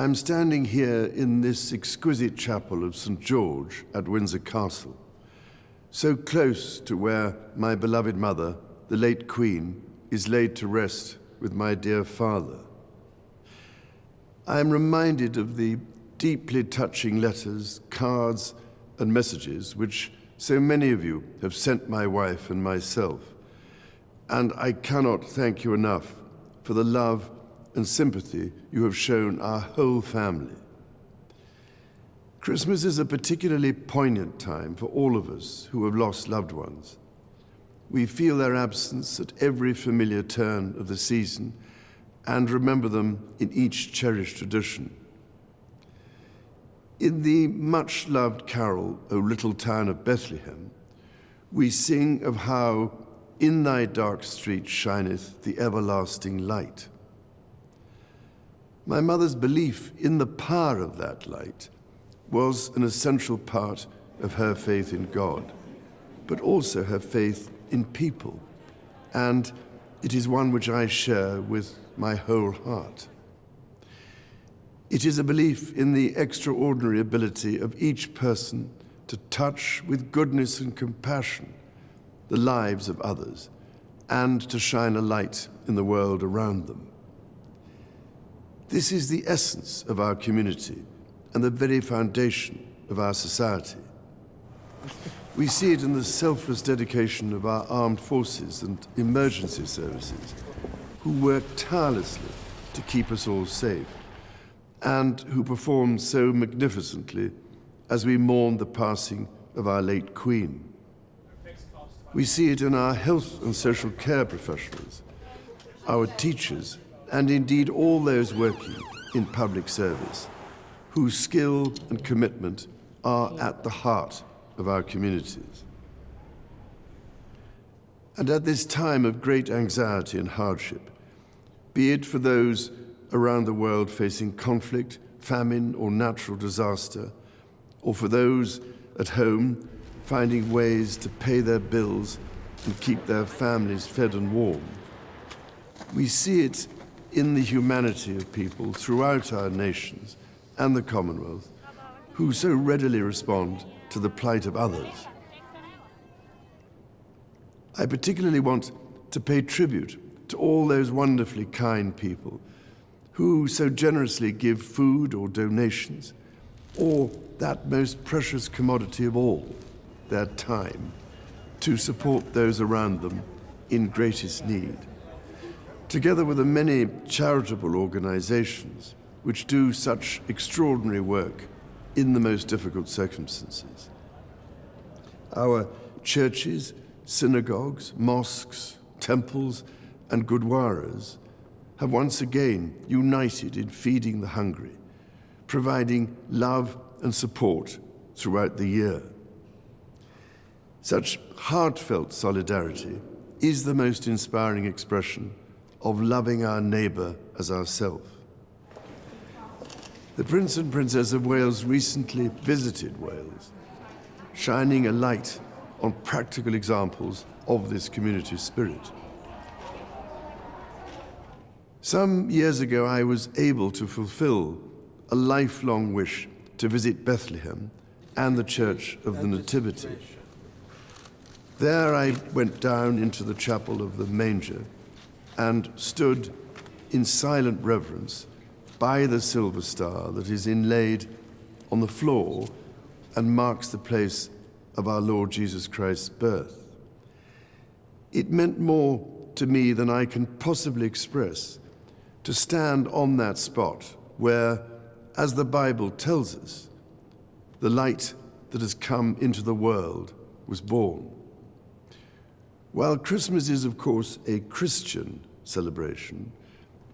I'm standing here in this exquisite chapel of St. George at Windsor Castle, so close to where my beloved mother, the late Queen, is laid to rest with my dear father. I am reminded of the deeply touching letters, cards, and messages which so many of you have sent my wife and myself, and I cannot thank you enough for the love and sympathy you have shown our whole family. Christmas is a particularly poignant time for all of us who have lost loved ones. We feel their absence at every familiar turn of the season and remember them in each cherished tradition. In the much-loved carol, O Little Town of Bethlehem, we sing of how in thy dark street shineth the everlasting light. My mother's belief in the power of that light was an essential part of her faith in God, but also her faith in people, and it is one which I share with my whole heart. It is a belief in the extraordinary ability of each person to touch with goodness and compassion the lives of others and to shine a light in the world around them. This is the essence of our community and the very foundation of our society. We see it in the selfless dedication of our armed forces and emergency services, who work tirelessly to keep us all safe, and who perform so magnificently as we mourn the passing of our late Queen. We see it in our health and social care professionals, our teachers, and indeed all those working in public service, whose skill and commitment are at the heart of our communities. And at this time of great anxiety and hardship, be it for those around the world facing conflict, famine, or natural disaster, or for those at home finding ways to pay their bills and keep their families fed and warm, we see it in the humanity of people throughout our nations and the Commonwealth who so readily respond to the plight of others. I particularly want to pay tribute to all those wonderfully kind people who so generously give food or donations, or that most precious commodity of all, their time, to support those around them in greatest need, together with the many charitable organizations which do such extraordinary work in the most difficult circumstances. Our churches, synagogues, mosques, temples, and gurdwaras have once again united in feeding the hungry, providing love and support throughout the year. Such heartfelt solidarity is the most inspiring expression of loving our neighbour as ourselves. The Prince and Princess of Wales recently visited Wales, shining a light on practical examples of this community spirit. Some years ago, I was able to fulfill a lifelong wish to visit Bethlehem and the Church of the Nativity. There I went down into the chapel of the manger and stood in silent reverence by the silver star that is inlaid on the floor and marks the place of our Lord Jesus Christ's birth. It meant more to me than I can possibly express to stand on that spot where, as the Bible tells us, the light that has come into the world was born. While Christmas is, of course, a Christian celebration,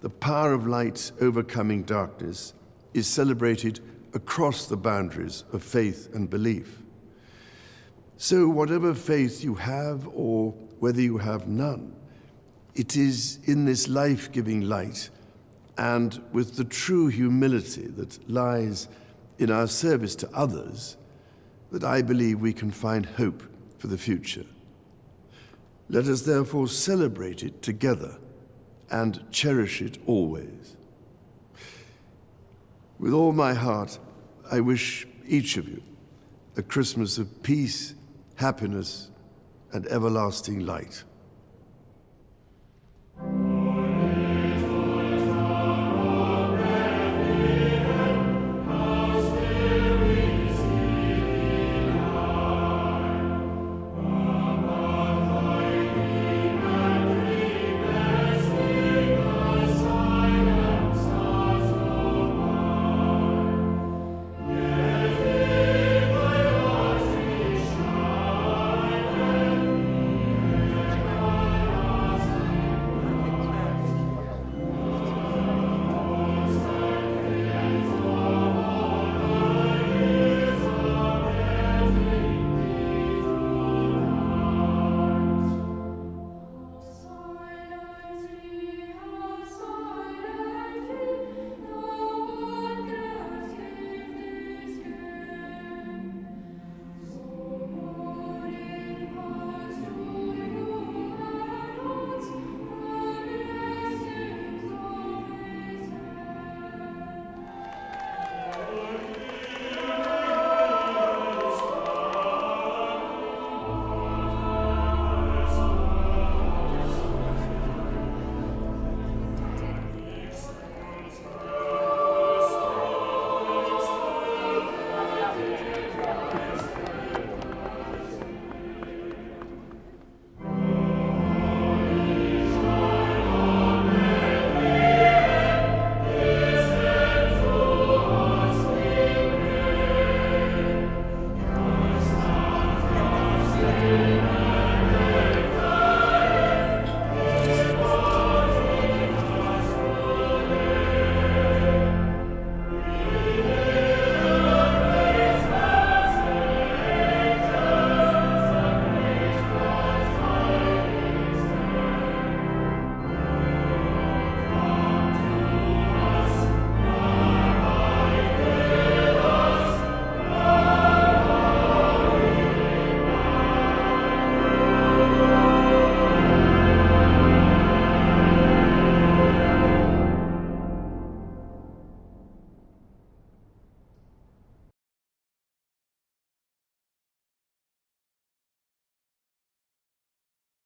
the power of light overcoming darkness is celebrated across the boundaries of faith and belief. So whatever faith you have or whether you have none, it is in this life-giving light and with the true humility that lies in our service to others that I believe we can find hope for the future. Let us therefore celebrate it together and cherish it always. With all my heart, I wish each of you a Christmas of peace, happiness, and everlasting light.